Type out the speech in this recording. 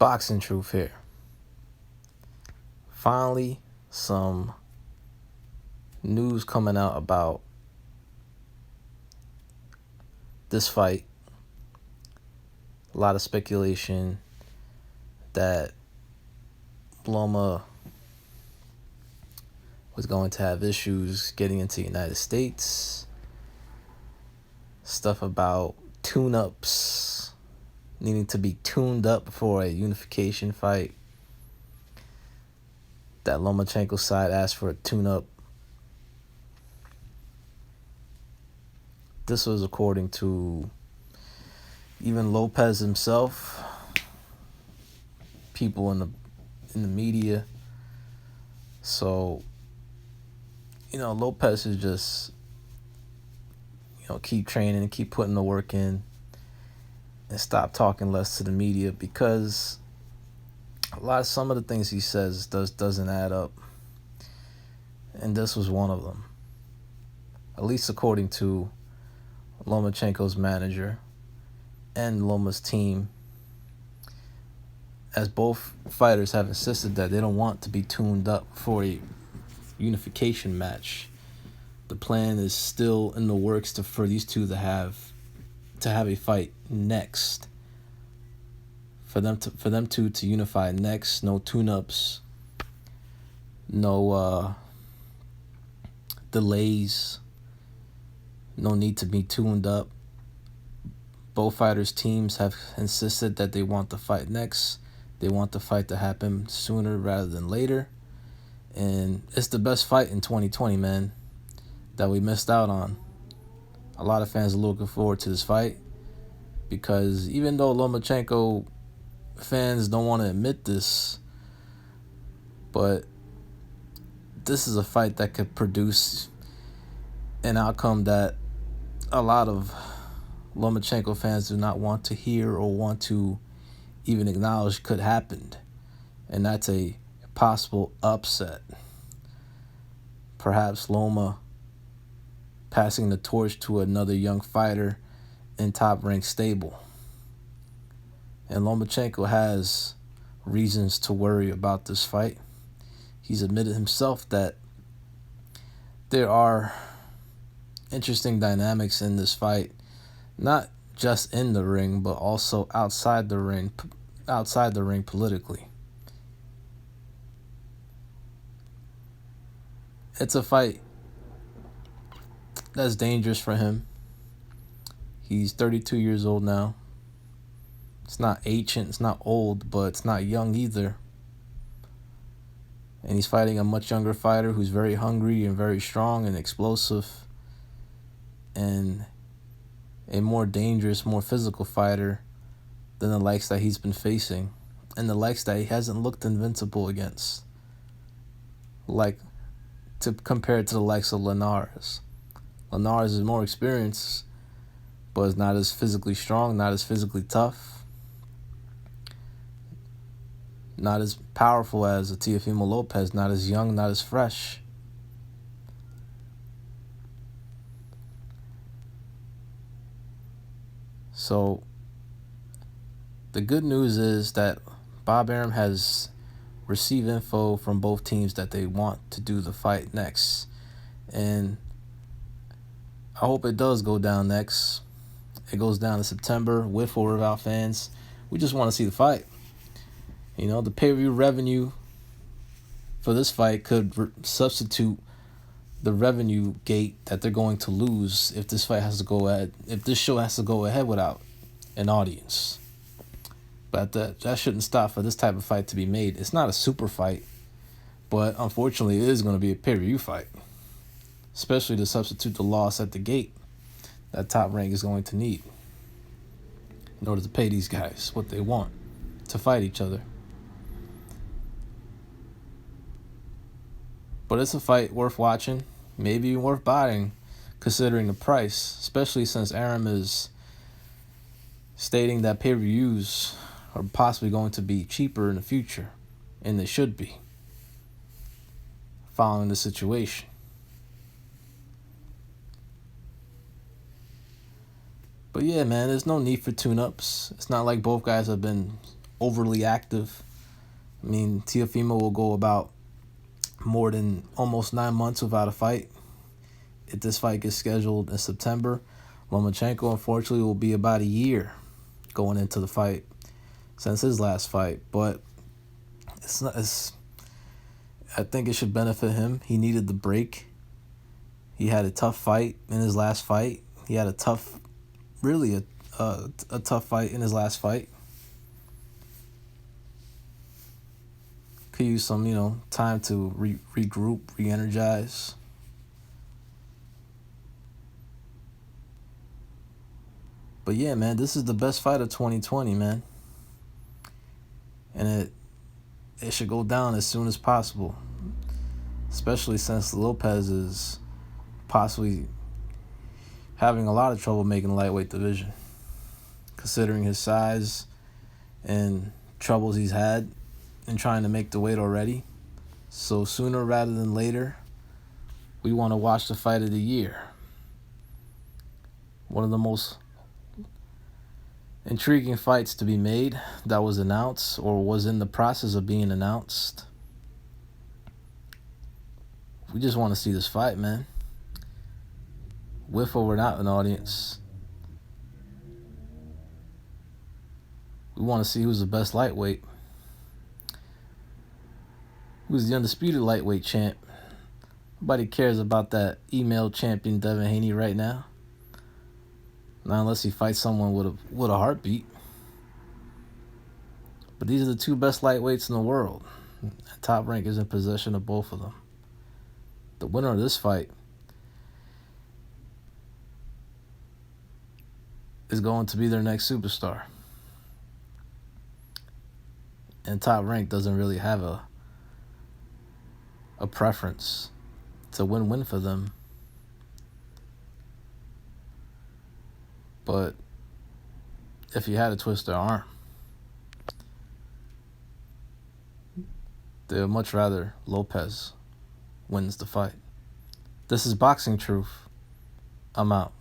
boxing truth here. Finally, some news coming out about this fight. A lot of speculation that Loma was going to have issues getting into the United States. Stuff about tune-ups, needing to be tuned up for a unification fight. That Lomachenko side asked for a tune-up. This was according to even Lopez himself, people in the media. So, Lopez is just, keep training and keep putting the work in and stop talking less to the media, because some of the things he says doesn't add up. And this was one of them. At least according to Lomachenko's manager and Loma's team, as both fighters have insisted that they don't want to be tuned up for a unification match. The plan is still in the works for these two to have a fight next. For them two to unify next. No tune-ups. No delays. No need to be tuned up. Both fighters' teams have insisted that they want the fight next. They want the fight to happen sooner rather than later. And it's the best fight in 2020, man, that we missed out on. A lot of fans are looking forward to this fight, because even though Lomachenko fans don't want to admit this, but this is a fight that could produce an outcome that a lot of Lomachenko fans do not want to hear or want to even acknowledge could happen. And that's a possible upset. Perhaps Loma passing the torch to another young fighter in top-ranked stable. And Lomachenko has reasons to worry about this fight. He's admitted himself that there are interesting dynamics in this fight, not just in the ring, but also outside the ring politically. It's a fight that's dangerous for him. He's 32 years old now. It's not ancient, it's not old, but it's not young either. And he's fighting a much younger fighter who's very hungry and very strong and explosive, and a more dangerous, more physical fighter than the likes that he's been facing, and the likes that he hasn't looked invincible against, compared to the likes of Linares. Linares is more experienced, but is not as physically strong, not as physically tough, not as powerful as a Teofimo Lopez, not as young, not as fresh. So the good news is that Bob Arum has received info from both teams that they want to do the fight next. And I hope it does go down next. It goes down in September, with or without fans. We just want to see the fight. The pay-per-view revenue for this fight could substitute the revenue gate that they're going to lose if this show has to go ahead without an audience. But that shouldn't stop for this type of fight to be made. It's not a super fight, but unfortunately it is going to be a pay-per-view fight, especially to substitute the loss at the gate that Top Rank is going to need in order to pay these guys what they want to fight each other. But it's a fight worth watching, maybe even worth buying, considering the price, especially since Arum is stating that pay-per-views are possibly going to be cheaper in the future, and they should be, following the situation. But yeah, man, there's no need for tune-ups. It's not like both guys have been overly active. I mean, Teofimo will go about more than almost 9 months without a fight. If this fight gets scheduled in September, Lomachenko, unfortunately, will be about a year going into the fight since his last fight. But it's not. I think it should benefit him. He needed the break. He had a tough fight in his last fight. He had a tough fight in his last fight. Could use some, time to regroup, re-energize. But yeah, man, this is the best fight of 2020, man. And it should go down as soon as possible. Especially since Lopez is possibly having a lot of trouble making the lightweight division, considering his size and troubles he's had in trying to make the weight already. So sooner rather than later, we want to watch the fight of the year. One of the most intriguing fights to be made that was announced or was in the process of being announced. We just want to see this fight, man. With or without an audience. We want to see who's the best lightweight. Who's the undisputed lightweight champ. Nobody cares about that email champion Devin Haney right now. Not unless he fights someone with a heartbeat. But these are the two best lightweights in the world. Top Rank is in possession of both of them. The winner of this fight is going to be their next superstar. And Top Rank doesn't really have a preference. It's a win-win for them. But if you had to twist their arm, they would much rather Lopez wins the fight. This is Boxing Truth. I'm out.